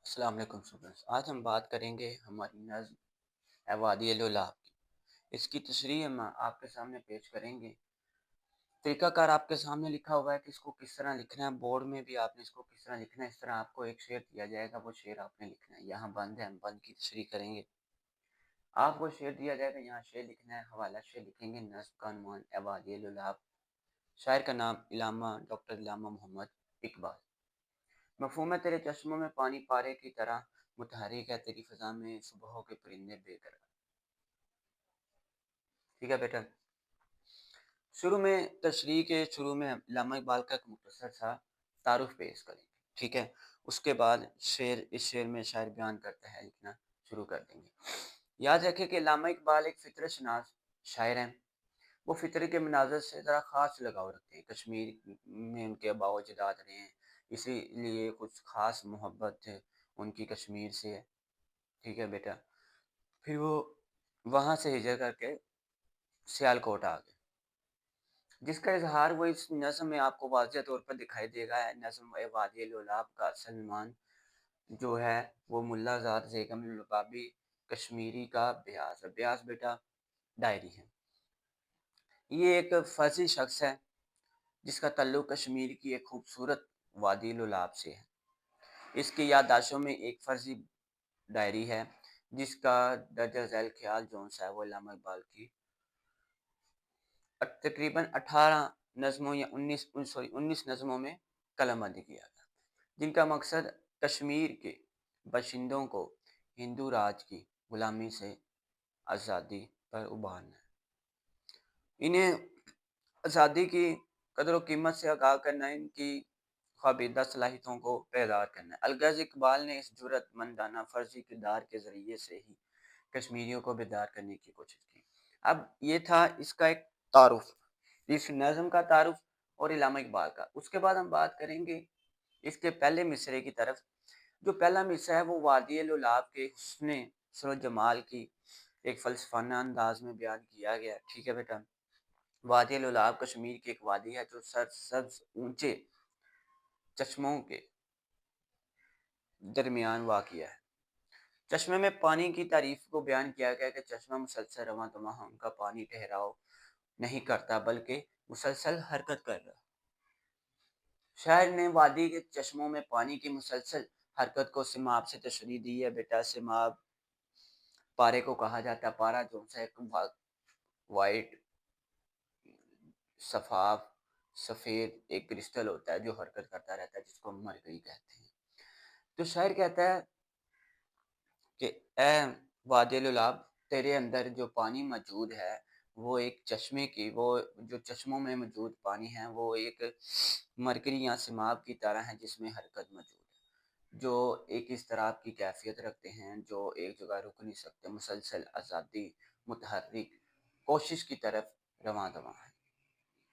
السلام علیکم اسٹوڈنٹس، آج ہم بات کریں گے ہماری نظم اے وادی لولاب کی۔ اس کی تشریح ہم آپ کے سامنے پیش کریں گے۔ طریقہ کار آپ کے سامنے لکھا ہوا ہے کہ اس کو کس طرح لکھنا ہے، بورڈ میں بھی آپ نے اس کو کس طرح لکھنا ہے۔ اس طرح آپ کو ایک شعر دیا جائے گا، وہ شعر آپ نے لکھنا ہے۔ یہاں بند ہے، ہم بند کی تشریح کریں گے۔ آپ کو شعر دیا جائے گا، یہاں شعر لکھنا ہے، حوالہ شعر لکھیں گے۔ نظم کا عنوان اے وادی لولاب، شاعر کا نام علامہ ڈاکٹر علامہ محمد اقبال۔ مفہوم ہے تیرے چشموں میں پانی پارے کی طرح متحرک ہے، تیری فضا میں صبحوں کے پرندے بے قرار۔ ٹھیک ہے بیٹا، شروع میں تشریح کے شروع میں علامہ اقبال کا ایک مختصر سا تعارف پیش کریں گے، ٹھیک ہے۔ اس کے بعد اس شعر میں شاعر بیان کرتا ہے، لکھنا شروع کر دیں گے۔ یاد رکھیں کہ علامہ اقبال ایک فطرت شناس شاعر ہیں۔ وہ فطرت کے مناظر سے ذرا خاص لگاؤ رکھتے ہیں۔ کشمیر میں ان کے آباء و اجداد رہے ہیں، اسی لیے کچھ خاص محبت ان کی کشمیر سے ہے، ٹھیک ہے بیٹا۔ پھر وہ وہاں سے ہجرت کر کے سیالکوٹ آ گئے، جس کا اظہار وہ اس نظم میں آپ کو واضح طور پر دکھائی دے گا۔ نظم اے وادی لولاب کا اصل عنوان جو ہے وہ ملا زاد بیگم لبابی کشمیری کا بیاس ہے۔ بیاس بیٹا ڈائری ہے۔ یہ ایک فرضی شخص ہے جس کا تعلق کشمیر کی ایک خوبصورت وادی لولاب سے ہے۔ اس کی یادداشتوں میں ایک فرضی ڈائری ہے جس کا درجہ ذیل خیال جون سا ہے وہ علامہ اقبال کی تقریباً 18 نظموں یا 19 نظموں میں قلم بندی کیا گیا، جن کا مقصد کشمیر کے باشندوں کو ہندو راج کی غلامی سے آزادی پر ابھارنا ہے، انہیں آزادی کی قدر و قیمت سے آگاہ کرنا ہے، ان کی خوابیدہ صلاحیتوں کو بیدار کرنا ہے۔ الغرض اقبال نے اس جرأت مندانہ فرضی کردار کے ذریعے سے ہی کشمیریوں کو بیدار کرنے کی کوشش کی۔ اب یہ تھا اس کا ایک تعارف، اس نظم کا تعارف اور علامہ اقبال کا۔ اس کے بعد ہم بات کریں گے اس کے پہلے مصرعے کی طرف۔ جو پہلا مصرعہ ہے وہ وادی لولاب کے حسن سر و جمال کی ایک فلسفانہ انداز میں بیان کیا گیا، ٹھیک ہے بیٹا۔ وادی لولاب کشمیر کی ایک وادی ہے جو سرسبز اونچے چشموں کے درمیان واقع ہے۔ چشمے میں پانی کی تعریف کو بیان کیا گیا کہ چشمہ مسلسل رواں دواں ہے، ان کا پانی ٹھہراؤ نہیں کرتا بلکہ مسلسل حرکت کر رہا۔ شاعر نے وادی کے چشموں میں پانی کی مسلسل حرکت کو سماب سے تشریح دی ہے بیٹا۔ سماب پارے کو کہا جاتا ہے۔ پارا جو ہے ایک وائٹ شفاف سفید ایک کرسٹل ہوتا ہے جو حرکت کرتا رہتا ہے، جس کو مرکری کہتے ہیں۔ تو شاعر کہتا ہے کہ اے وادی لولاب، تیرے اندر جو پانی موجود ہے وہ ایک چشمے کی، وہ جو چشموں میں موجود پانی ہے وہ ایک مرکری یا سماب کی طرح ہے جس میں حرکت موجود ہے، جو ایک اس طرح کی کیفیت رکھتے ہیں، جو ایک جگہ رک نہیں سکتے، مسلسل آزادی متحرک کوشش کی طرف رواں دواں ہے۔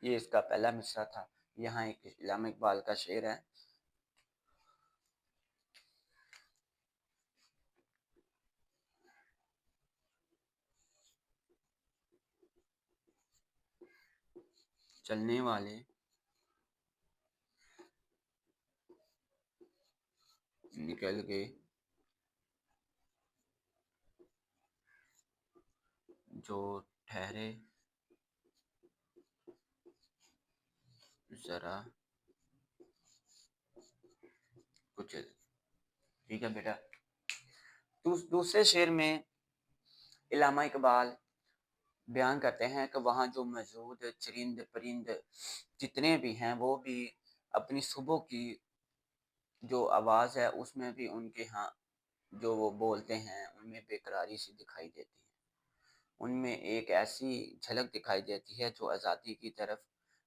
یہ اس کا پہلا مصرعہ تھا۔ یہاں ایک علامہ اقبال کا شعر ہے۔ چلنے والے نکل گئے جو ٹھہرے ذرا کچھ، ٹھیک ہے بیٹا۔ دوسرے شعر میں علامہ اقبال بیان کرتے ہیں کہ وہاں جو موجود چرند پرند جتنے بھی ہیں وہ بھی اپنی صبح کی جو آواز ہے اس میں بھی ان کے ہاں جو وہ بولتے ہیں ان میں بے قراری سی دکھائی دیتی ہے، ان میں ایک ایسی جھلک دکھائی دیتی ہے جو آزادی کی طرف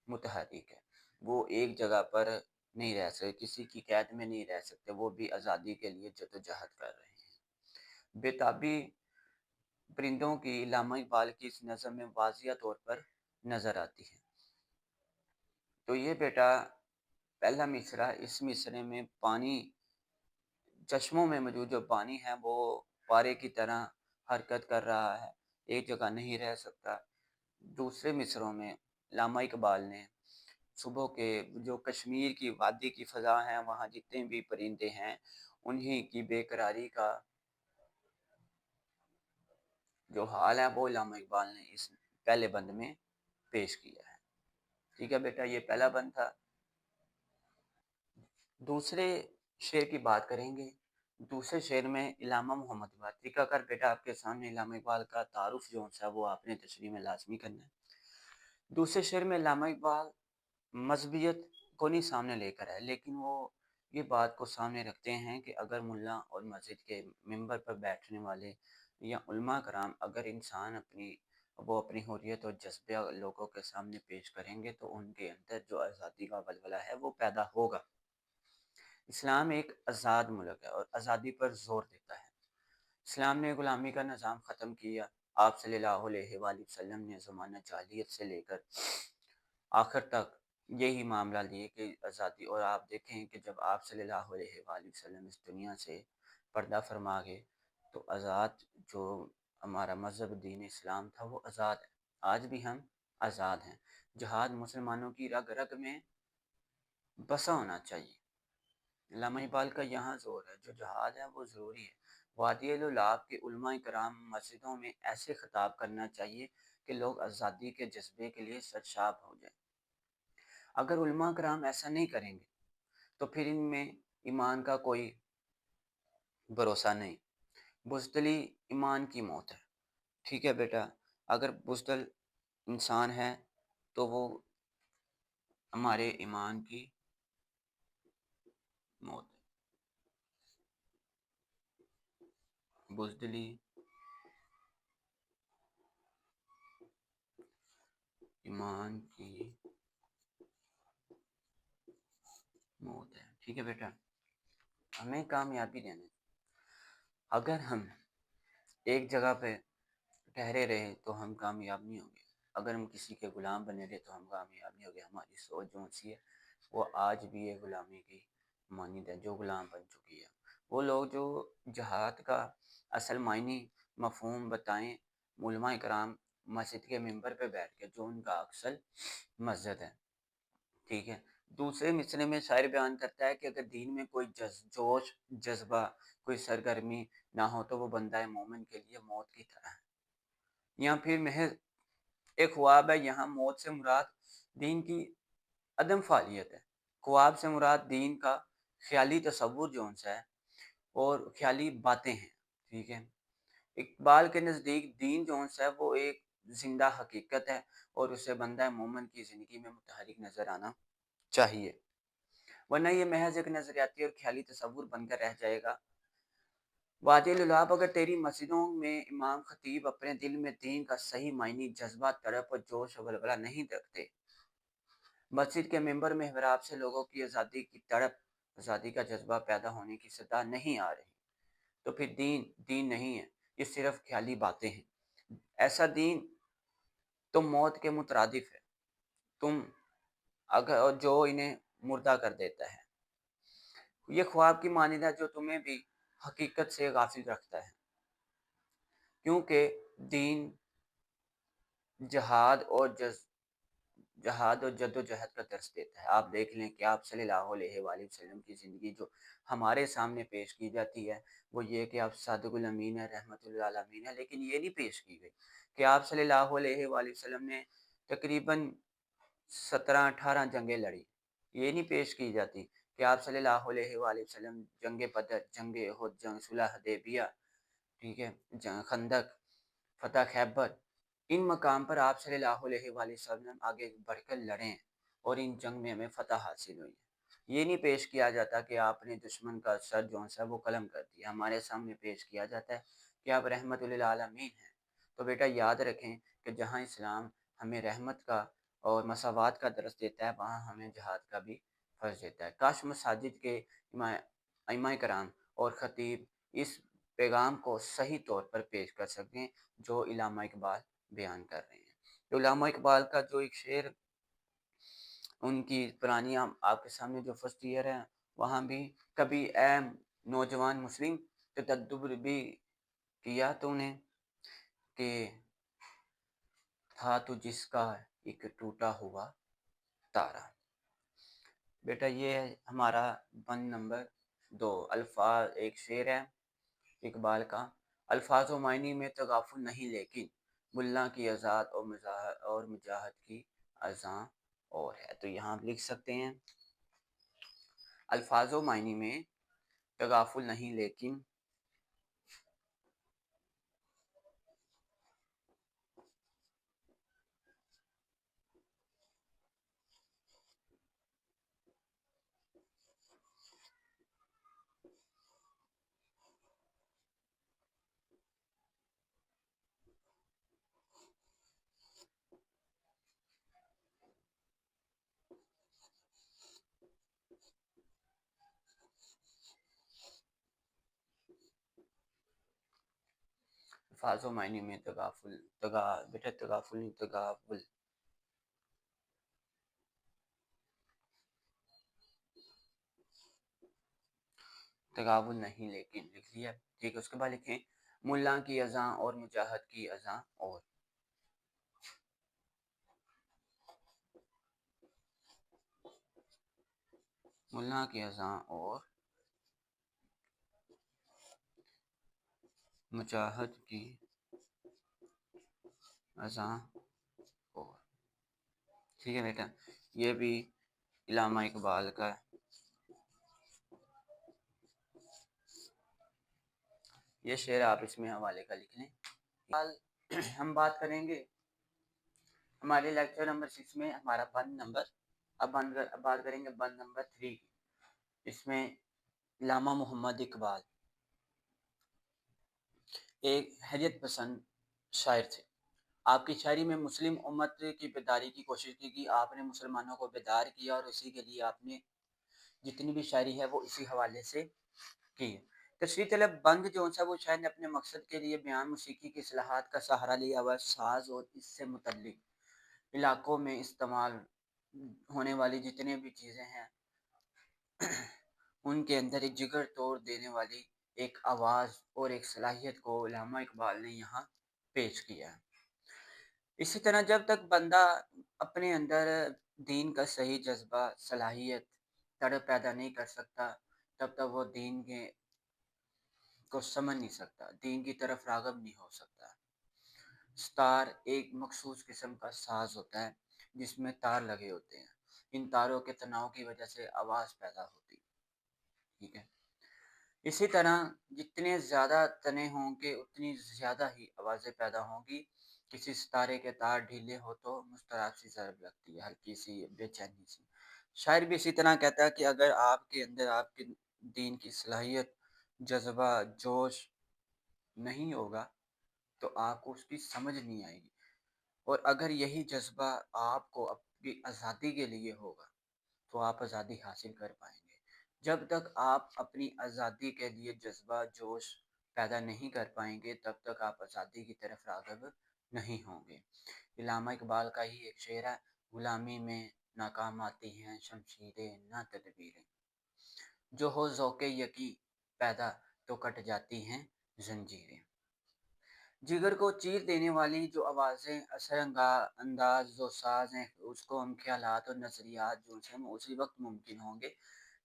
متحرک ہے۔ وہ ایک جگہ پر نہیں رہ سکتے، کسی کی قید میں نہیں رہ سکتے، وہ بھی آزادی کے لیے جدوجہد کر رہے ہیں۔ بےتابی پرندوں کی علامہ اقبال کی اس نظم میں واضح طور پر نظر آتی ہے۔ تو یہ بیٹا پہلا مصرعہ، اس مصرعے میں پانی چشموں میں موجود جو پانی ہے وہ پارے کی طرح حرکت کر رہا ہے، ایک جگہ نہیں رہ سکتا۔ دوسرے مصرعوں میں علامہ اقبال نے صبح کے جو کشمیر کی وادی کی فضا ہیں، وہاں جتنے بھی پرندے ہیں انہی کی بے قراری کا جو حال ہے وہ علامہ اقبال نے اس پہلے بند میں پیش کیا ہے۔ ٹھیک ہے بیٹا، یہ پہلا بند تھا۔ دوسرے شعر کی بات کریں گے۔ دوسرے شعر میں علامہ محمد اقبال، ٹھیک ہے بیٹا، آپ کے سامنے علامہ اقبال کا تعارف جو ہے وہ آپ نے تشریح میں لازمی کرنا ہے۔ دوسرے شعر میں علامہ اقبال مذہبیت کو نہیں سامنے لے کر ہے، لیکن وہ یہ بات کو سامنے رکھتے ہیں کہ اگر ملا اور مسجد کے ممبر پر بیٹھنے والے یا علماء کرام اگر انسان اپنی حریت اور جذبہ لوگوں کے سامنے پیش کریں گے تو ان کے اندر جو آزادی کا ولولہ ہے وہ پیدا ہوگا۔ اسلام ایک آزاد ملک ہے اور آزادی پر زور دیتا ہے۔ اسلام نے غلامی کا نظام ختم کیا۔ آپ صلی اللہ علیہ وآلہ وسلم نے زمانہ جاہلیت سے لے کر آخر تک یہی معاملہ لیے کہ آزادی، اور آپ دیکھیں کہ جب آپ صلی اللہ علیہ وآلہ وسلم اس دنیا سے پردہ فرما گئے تو آزاد جو ہمارا مذہب دین اسلام تھا وہ آزاد ہے۔ آج بھی ہم آزاد ہیں۔ جہاد مسلمانوں کی رگ رگ میں بسا ہونا چاہیے۔ علامہ اقبال کا یہاں زور ہے، جو جہاد ہے وہ ضروری ہے۔ وادی الالاب کے علماء کرام مسجدوں میں ایسے خطاب کرنا چاہیے کہ لوگ آزادی کے جذبے کے لیے سرشار ہو جائیں۔ اگر علماء کرام ایسا نہیں کریں گے تو پھر ان میں ایمان کا کوئی بھروسہ نہیں۔ بزدلی ایمان کی موت ہے۔ ٹھیک ہے بیٹا، اگر بزدل انسان ہے تو وہ ہمارے ایمان کی موت ہے۔ بزدلی ایمان کی موت ہے۔ ٹھیک ہے بیٹا، ہمیں کامیابی دینا ہے۔ اگر ہم ایک جگہ پہ ٹھہرے رہے تو ہم کامیاب نہیں ہوں گے۔ اگر ہم کسی کے غلام بنے رہے تو ہم کامیاب نہیں ہوں گے۔ ہماری سوچ جو سی ہے وہ آج بھی یہ غلامی کی مانند ہے، جو غلام بن چکی ہے۔ وہ لوگ جو جہاد کا اصل معنی مفہوم بتائیں، علماء کرام مسجد کے ممبر پہ بیٹھ کے، جو ان کا اصل مسجد ہے۔ ٹھیک ہے، دوسرے مصرے میں شاعر بیان کرتا ہے کہ اگر دین میں کوئی جوش، جذبہ، کوئی سرگرمی نہ ہو تو وہ بندہ مومن کے لیے موت کی طرح ہے۔ یہاں پھر محض ایک خواب ہے، یہاں موت سے مراد دین کی عدم فعالیت ہے۔ خواب سے مراد دین کا خیالی تصور جو ہے اور خیالی باتیں ہیں۔ ٹھیک ہے، اقبال کے نزدیک دین جو ہے وہ ایک زندہ حقیقت ہے اور اسے بندہ مومن کی زندگی میں متحرک نظر آنا چاہیے، ورنہ یہ محض ایک نظریاتی اور خیالی تصور بن کر رہ جائے گا۔ وادی الالاب، اگر تیری مسجدوں میں امام خطیب اپنے دل میں دین کا صحیح معنی، جذبہ، تڑپ اور جوش و ولولہ نہیں رکھتے، مسجد کے ممبر محراب سے لوگوں کی آزادی کی تڑپ، آزادی کا جذبہ پیدا ہونے کی صدا نہیں آ رہی، تو پھر دین نہیں ہے، یہ صرف خیالی باتیں ہیں۔ ایسا دین تو موت کے مترادف ہے، تم اگر جو انہیں مردہ کر دیتا ہے۔ یہ خواب کی مانند ہے جو تمہیں بھی حقیقت سے غافل رکھتا ہے، کیونکہ دین جہاد اور جد و جہد کا درس دیتا ہے۔ آپ دیکھ لیں کہ آپ صلی اللہ علیہ وآلہ وسلم کی زندگی جو ہمارے سامنے پیش کی جاتی ہے وہ یہ کہ آپ صادق الامین ہے، رحمت للعالمین ہے، لیکن یہ نہیں پیش کی گئی کہ آپ صلی اللہ علیہ وآلہ وسلم نے تقریباً 17-18 جنگیں لڑی۔ یہ نہیں پیش کی جاتی کہ آپ صلی اللہ علیہ وآلہ وسلم جنگ بدر، جنگ احد، جنگ صلح حدیبیہ، ٹھیک ہے، جنگ خندق، فتح خیبر، ان مقام پر آپ صلی اللہ علیہ وآلہ وسلم آگے بڑھ کر لڑیں اور ان جنگ میں ہمیں فتح حاصل ہوئی۔ یہ نہیں پیش کیا جاتا کہ آپ نے دشمن کا سر جو ہے وہ قلم کر دیا۔ ہمارے سامنے پیش کیا جاتا ہے کہ آپ رحمت للعالمین ہیں۔ تو بیٹا یاد رکھیں کہ جہاں اسلام ہمیں رحمت کا اور مساوات کا درس دیتا ہے وہاں ہمیں جہاد کا بھی فرض دیتا ہے۔ کاش مساجد کے ائمہ کرام اور خطیب اس پیغام کو صحیح طور پر پیش کر سکیں جو علامہ اقبال بیان کر رہے ہیں۔ علامہ اقبال کا جو ایک شعر ان کی پرانی آپ کے سامنے جو فرسٹ ایئر ہے وہاں بھی کبھی اے نوجوان مسلم تدبر بھی کیا تو نے کہ تھا تو جس کا ایک ٹوٹا ہوا تارا۔ بیٹا یہ ہے ہمارا بند نمبر دو الفاظ، ایک شعر ہے اقبال کا، الفاظ و معنی میں تغافل نہیں لیکن ملا کی آزاد اور مجاہد کی اذاں اور ہے. تو یہاں آپ لکھ سکتے ہیں الفاظ و معنی میں تغافل نہیں لیکن الفاظ و معنی میں بیٹا تغافل نہیں تغافل. تغافل نہیں لیکن لکھ لیا. ٹھیک ہے، اس کے بعد لکھیں ملا کی اذاں اور مجاہد کی اذاں اور. ملا کی اذاں اور مجاہد کی اذاں اور. ٹھیک ہے بیٹا، یہ بھی علامہ اقبال کا یہ شعر آپ اس میں حوالے کا لکھ لیں. ہم بات کریں گے ہمارے لیکچر نمبر 6 میں ہمارا بند نمبر اب بات کریں گے بند نمبر 3. اس میں علامہ محمد اقبال ایک حیرت پسند شاعر تھے. آپ کی شاعری میں مسلم امت کی بیداری کی کوشش کی گئی. آپ نے مسلمانوں کو بیدار کیا اور اسی کے لیے آپ نے جتنی بھی شاعری ہے وہ اسی حوالے سے کی. تشریح طلب بند جو سا وہ شاعر نے اپنے مقصد کے لیے بیان موسیقی کی اصلاحات کا سہارا لیا ہوا ساز اور اس سے متعلق علاقوں میں استعمال ہونے والی جتنے بھی چیزیں ہیں ان کے اندر ایک جگر توڑ دینے والی ایک آواز اور ایک صلاحیت کو علامہ اقبال نے یہاں پیش کیا. اسی طرح جب تک بندہ اپنے اندر دین کا صحیح جذبہ صلاحیت تڑپ پیدا نہیں کر سکتا تب تک وہ دین کے کو سمجھ نہیں سکتا، دین کی طرف راغب نہیں ہو سکتا. ستار ایک مخصوص قسم کا ساز ہوتا ہے جس میں تار لگے ہوتے ہیں. ان تاروں کے تناؤ کی وجہ سے آواز پیدا ہوتی. ٹھیک ہے، اسی طرح جتنے زیادہ تنے ہوں گے اتنی زیادہ ہی آوازیں پیدا ہوں گی. کسی ستارے کے تار ڈھیلے ہو تو مضطرب سی ضرب لگتی ہے، ہلکی سی بے چینی سی. شاعر بھی اسی طرح کہتا ہے کہ اگر آپ کے اندر آپ کے دین کی صلاحیت جذبہ جوش نہیں ہوگا تو آپ کو اس کی سمجھ نہیں آئے گی. اور اگر یہی جذبہ آپ کو اپنی آزادی کے لیے ہوگا تو آپ آزادی حاصل کر پائیں گے. جب تک آپ اپنی آزادی کے لیے جذبہ جوش پیدا نہیں کر پائیں گے تب تک آپ آزادی کی طرف راغب نہیں ہوں گے. علامہ اقبال کا ہی ایک شعر ہے غلامی میں ناکام آتی ہیں شمشیریں نہ تدبیریں، جو ہو ذوق یقین پیدا تو کٹ جاتی ہیں زنجیریں. جگر کو چیر دینے والی جو آوازیں اثر انداز جو ساز ہیں اس کو ہم خیالات اور نظریات جو ہیں اسی وقت ممکن ہوں گے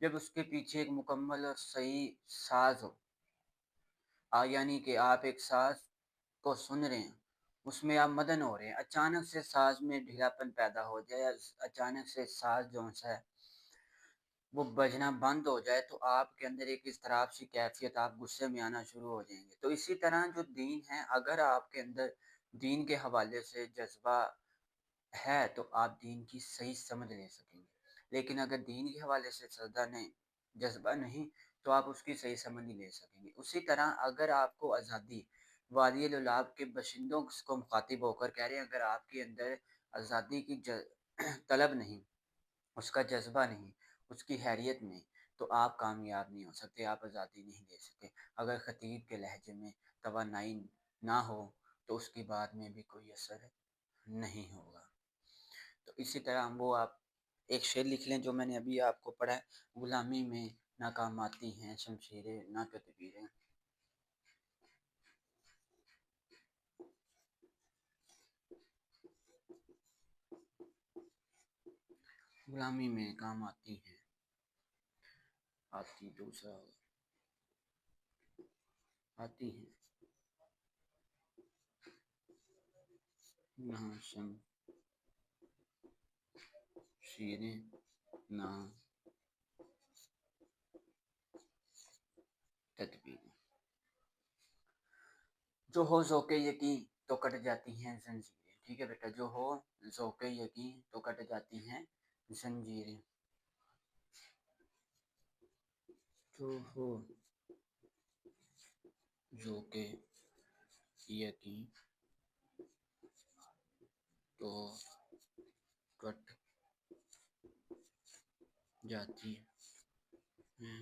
جب اس کے پیچھے ایک مکمل اور صحیح ساز ہو. یعنی کہ آپ ایک ساز کو سن رہے ہیں، اس میں آپ مدن ہو رہے ہیں، اچانک سے ساز میں ڈھیلاپن پیدا ہو جائے، اچانک سے ساز جو ہے وہ بجنا بند ہو جائے تو آپ کے اندر ایک اضطراب سی کیفیت، آپ غصے میں آنا شروع ہو جائیں گے. تو اسی طرح جو دین ہے اگر آپ کے اندر دین کے حوالے سے جذبہ ہے تو آپ دین کی صحیح سمجھ لے سکیں گے. لیکن اگر دین کے حوالے سے جذبہ نہیں تو آپ اس کی صحیح سمجھ نہیں لے سکیں گے. اسی طرح اگر آپ کو آزادی وادی الولاب کے باشندوں کو مخاطب ہو کر کہہ رہے ہیں اگر آپ کے اندر آزادی کی طلب نہیں، اس کا جذبہ نہیں، اس کی حیریت نہیں تو آپ کامیاب نہیں ہو سکتے، آپ آزادی نہیں لے سکتے. اگر خطیب کے لہجے میں توانائی نہ ہو تو اس کی بات میں بھی کوئی اثر نہیں ہوگا. تو اسی طرح وہ آپ ایک شعر لکھ لیں جو میں نے ابھی آپ کو پڑھا ہے غلامی میں ناکام آتی ہیں شمشیریں نہ تدبیریں. غلامی میں کام آتی ہیں آتی دوسرا آتی ہیں یہاں شمشیریں نہ تدبیر، جو ہو ذوق یقین تو کٹ جاتی ہیں زنجیریں، ٹھیک ہے بیٹا، جو ہو ذوق یقین تو کٹ جاتی ہیں زنجیریں، جو ہو ذوق یقین تو کٹ جاتی ہیں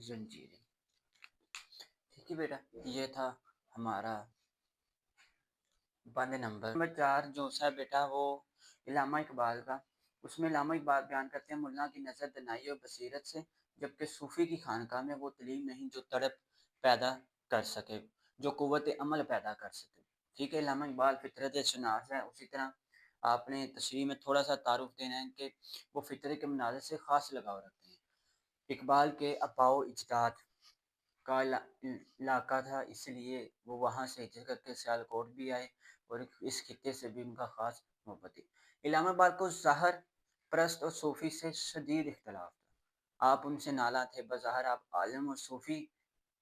زنجیریں، ٹھیک ہے بیٹا۔ یہ تھا ہمارا بند نمبر 4 جو ہے بیٹا وہ علامہ اقبال کا، اس میں علامہ اقبال بیان کرتے ہیں ملا کی نظر دنائی اور بصیرت سے، جبکہ صوفی کی خانقاہ میں وہ تعلیم نہیں جو تڑپ پیدا کر سکے، جو قوت عمل پیدا کر سکے، ٹھیک ہے۔ علامہ اقبال فطرت شناس ہے، اسی طرح آپ نے تشریح میں تھوڑا سا تعارف دینا ہے کہ وہ فطرت کے مناظر سے خاص لگاؤ رکھتے ہیں۔ اقبال کے آباء و اجداد کا علاقہ تھا، اس لیے وہ وہاں سے ہجرت کر کے سیالکوٹ بھی آئے اور اس خطے سے بھی ان کا خاص محبت تھی۔ علامہ اقبال کو ظاہر پرست اور صوفی سے شدید اختلاف تھا، آپ ان سے نالا تھے، بظاہر آپ عالم اور صوفی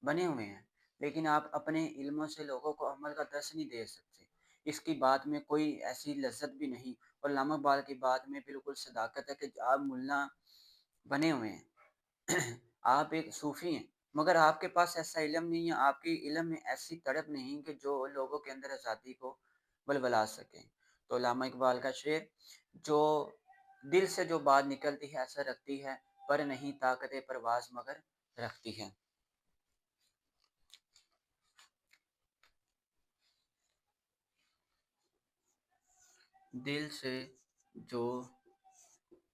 بنے ہوئے ہیں، لیکن آپ اپنے علموں سے لوگوں کو عمل کا درس نہیں دے سکتے، اس کی بات میں کوئی ایسی لذت بھی نہیں، اور علامہ اقبال کی بات میں بالکل صداقت ہے کہ آپ ملا بنے ہوئے ہیں آپ ایک صوفی ہیں، مگر آپ کے پاس ایسا علم نہیں ہے، آپ کی علم میں ایسی تڑپ نہیں کہ جو لوگوں کے اندر آزادی کو بلبلا سکیں۔ تو علامہ اقبال کا شعر، جو دل سے جو بات نکلتی ہے اثر رکھتی ہے، پر نہیں طاقت پرواز مگر رکھتی ہے۔ دل سے جو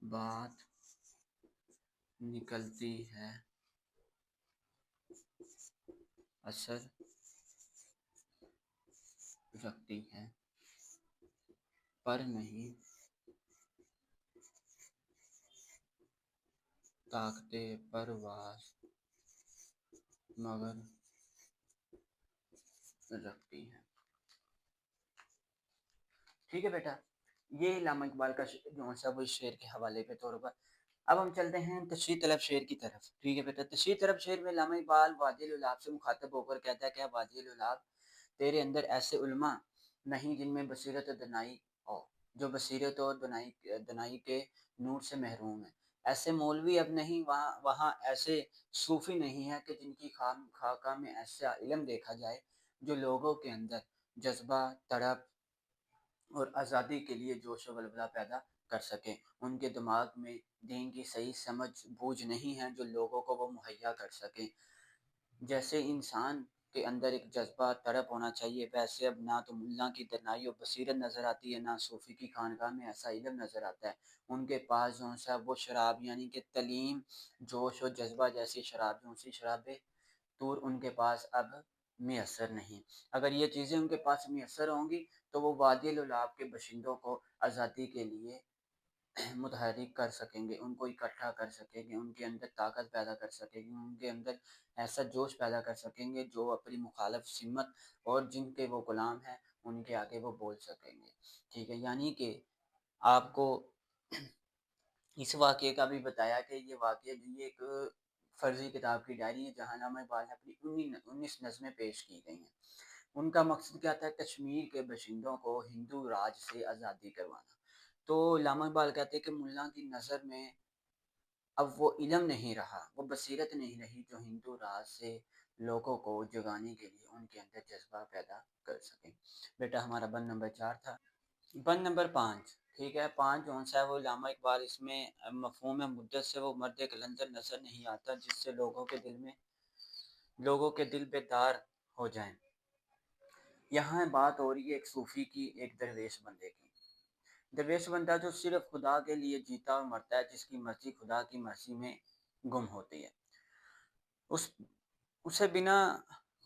بات نکلتی ہے اثر رکھتی ہے، پر نہیں طاقت پرواز مگر رکھتی ہے، ٹھیک ہے بیٹا۔ یہ علامہ اقبال کا جو ہے وہ اس شعر کے حوالے کے طور پر۔ اب ہم چلتے ہیں تشریح طلب شعر کی طرف، ٹھیک ہے بیٹا۔ تشریح طلب شعر میں علامہ اقبال وادی الالاب سے مخاطب ہو کر کہتا ہے کہ وادی الالاب، تیرے اندر ایسے علماء نہیں جن میں بصیرت و دنائی ہو، جو بصیرت و دنائی کے نور سے محروم ہیں، ایسے مولوی اب نہیں وہاں ایسے صوفی نہیں ہیں کہ جن کی خاکہ میں ایسا علم دیکھا جائے جو لوگوں کے اندر جذبہ، تڑپ اور آزادی کے لیے جوش و ولولہ پیدا کر سکیں، ان کے دماغ میں دین کی صحیح سمجھ بوجھ نہیں ہے جو لوگوں کو وہ مہیا کر سکیں۔ جیسے انسان کے اندر ایک جذبہ تڑپ ہونا چاہیے، ویسے اب نہ تو ملا کی دنائی و بصیرت نظر آتی ہے، نہ صوفی کی خانقاہ میں ایسا علم نظر آتا ہے۔ ان کے پاس جو سا وہ شراب یعنی کہ تعلیم، جوش و جذبہ جیسی شراب، جو سی شراب طور ان کے پاس اب میسر نہیں۔ اگر یہ چیزیں ان کے پاس میسر ہوں گی تو وہ وادی الالاب کے باشندوں کو آزادی کے لیے متحرک کر سکیں گے، ان کو اکٹھا کر سکیں گے، ان کے اندر طاقت پیدا کر سکیں گے، ان کے اندر ایسا جوش پیدا کر سکیں گے جو اپنی مخالف سمت اور جن کے وہ غلام ہیں ان کے آگے وہ بول سکیں گے، ٹھیک ہے۔ یعنی کہ آپ کو اس واقعے کا بھی بتایا کہ یہ واقعہ یہ ایک فرضی کتاب کی ڈائری ہے جہاں علامہ اقبال نے اپنی 19 نظمیں پیش کی گئی ہیں۔ ان کا مقصد کیا تھا؟ کشمیر کے باشندوں کو ہندو راج سے آزادی کروانا۔ تو علامہ اقبال کہتے ہیں کہ ملا کی نظر میں اب وہ علم نہیں رہا، وہ بصیرت نہیں رہی جو ہندو راج سے لوگوں کو جگانے کے لیے ان کے اندر جذبہ پیدا کر سکیں۔ بیٹا ہمارا بند نمبر 4 تھا۔ بند نمبر 5، ٹھیک ہے۔ 5 جو ہے وہ علامہ اقبال اس میں مفہوم مدت سے وہ مرد قلندر نظر نہیں آتا جس سے لوگوں کے دل بیدار ہو جائیں۔ یہاں بات ہو رہی ہے ایک صوفی کی، ایک درویش بندے کی۔ درویش بندہ جو صرف خدا کے لیے جیتا اور مرتا ہے، جس کی مرضی خدا کی مرضی میں گم ہوتی ہے، اسے بنا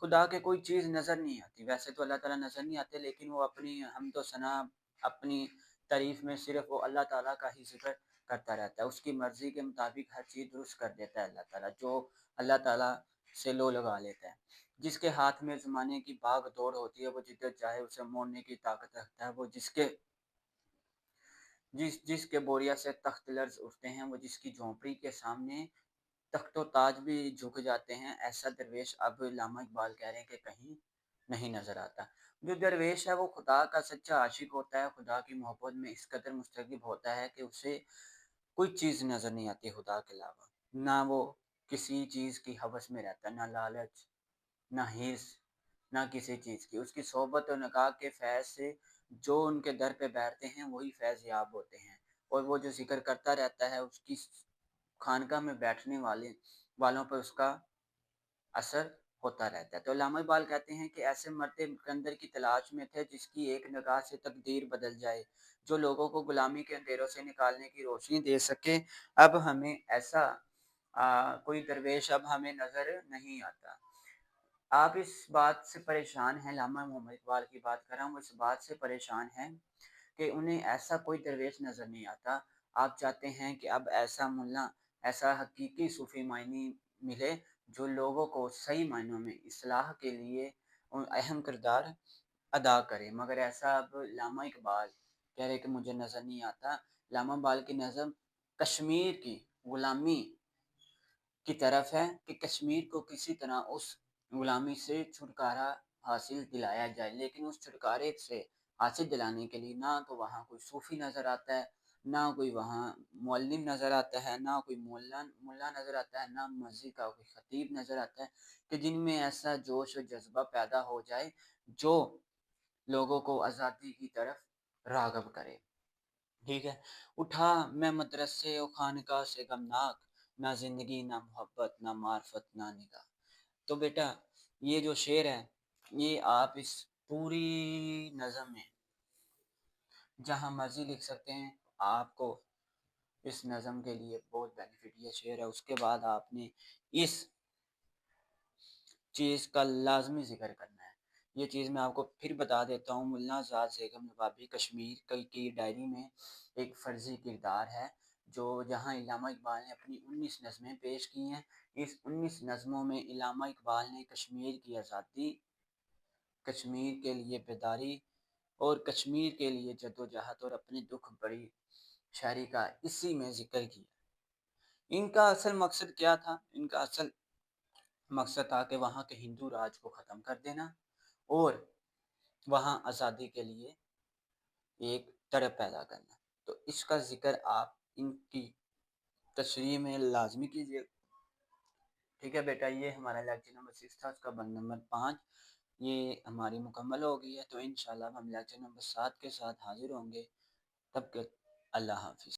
خدا کے کوئی چیز نظر نہیں آتی۔ ویسے تو اللہ تعالیٰ نظر نہیں آتے، لیکن وہ اپنی حمد و ثنا، اپنی تعریف میں صرف وہ اللہ تعالیٰ کا ہی ذکر کرتا رہتا ہے، اس کی مرضی کے مطابق ہر چیز درست کر دیتا ہے اللہ تعالیٰ، جو اللہ تعالیٰ سے لو لگا لیتا ہے۔ جس کے ہاتھ میں زمانے کی بھاگ دوڑ ہوتی ہے وہ جدھر چاہے اسے موڑنے کی طاقت رکھتا ہے، وہ جس کے بوریا سے تخت لرز اٹھتے ہیں، وہ جس کی جھونپڑی کے سامنے تخت و تاج بھی جھک جاتے ہیں، ایسا درویش اب علامہ اقبال کہہ رہے ہیں کہ کہیں نہیں نظر آتا۔ جو درویش ہے وہ خدا کا سچا عاشق ہوتا ہے، خدا کی محبت میں اس قدر مستغرق ہوتا ہے کہ اسے کوئی چیز نظر نہیں آتی خدا کے علاوہ، نہ وہ کسی چیز کی ہوس میں رہتا، نہ لالچ، نہ حرص، نہ کسی چیز کی۔ اس کی صحبت و نکاح کے فیض سے جو ان کے در پہ بیٹھتے ہیں وہی فیض یاب ہوتے ہیں، اور وہ جو ذکر کرتا رہتا ہے اس کی خانقاہ میں بیٹھنے والوں پر اس کا اثر ہوتا رہتا ہے۔ تو علامہ اقبال کہتے ہیں کہ ایسے مرد مقندر کی تلاش میں تھے جس کی ایک نگاہ سے تقدیر بدل جائے، جو لوگوں کو غلامی کے اندھیروں سے نکالنے کی روشنی دے سکے۔ اب ہمیں ایسا کوئی درویش اب ہمیں نظر نہیں آتا۔ آپ اس بات سے پریشان ہیں، علامہ محمد اقبال کی بات کر رہا ہوں، وہ اس بات سے پریشان ہیں کہ انہیں ایسا کوئی درویش نظر نہیں آتا۔ آپ چاہتے ہیں کہ اب ایسا ملا، ایسا حقیقی صوفی معنی ملے جو لوگوں کو صحیح معنوں میں اصلاح کے لیے اہم کردار ادا کرے، مگر ایسا اب علامہ اقبال کہہ رہے کہ مجھے نظر نہیں آتا۔ علامہ اقبال کی نظم کشمیر کی غلامی کی طرف ہے کہ کشمیر کو کسی طرح اس غلامی سے چھٹکارا حاصل دلایا جائے، لیکن اس چھٹکارے سے حاصل دلانے کے لیے نہ تو وہاں کوئی صوفی نظر آتا ہے، نہ کوئی وہاں معلم نظر آتا ہے، نہ کوئی ملا نظر آتا ہے، نہ مسجد کا کوئی خطیب نظر آتا ہے کہ جن میں ایسا جوش و جذبہ پیدا ہو جائے جو لوگوں کو آزادی کی طرف راغب کرے۔ ٹھیک ہے، اٹھا میں مدرسے و خانقاہ سے غمناک، نہ زندگی نہ محبت نہ معرفت نہ نگاہ۔ تو بیٹا یہ جو شعر ہے یہ آپ اس پوری نظم میں جہاں مرضی لکھ سکتے ہیں، آپ کو اس نظم کے لیے بہت بینیفٹ یہ شعر ہے۔ اس کے بعد آپ نے اس چیز کا لازمی ذکر کرنا ہے۔ یہ چیز میں آپ کو پھر بتا دیتا ہوں، ملا آزاد بیگم نوابی کشمیر کی ڈائری میں ایک فرضی کردار ہے، جو جہاں علامہ اقبال نے اپنی 19 نظمیں پیش کی ہیں۔ اس 19 نظموں میں علامہ اقبال نے کشمیر کی آزادی، کشمیر کے لیے بیداری اور کشمیر کے لیے جدوجہد اور اپنی دکھ بڑی شاعری کا اسی میں ذکر کیا۔ ان کا اصل مقصد کیا تھا؟ ان کا اصل مقصد تھا کہ وہاں کے ہندو راج کو ختم کر دینا اور وہاں آزادی کے لیے ایک تڑپ پیدا کرنا۔ تو اس کا ذکر آپ ان کی تشریح میں لازمی کیجیے۔ ٹھیک ہے بیٹا، یہ ہمارا لیکچر نمبر 6 تھا، اس کا بند نمبر 5 یہ ہماری مکمل ہو گئی ہے۔ تو انشاءاللہ ہم لیکچر نمبر 7 کے ساتھ حاضر ہوں گے، تب تک اللہ حافظ۔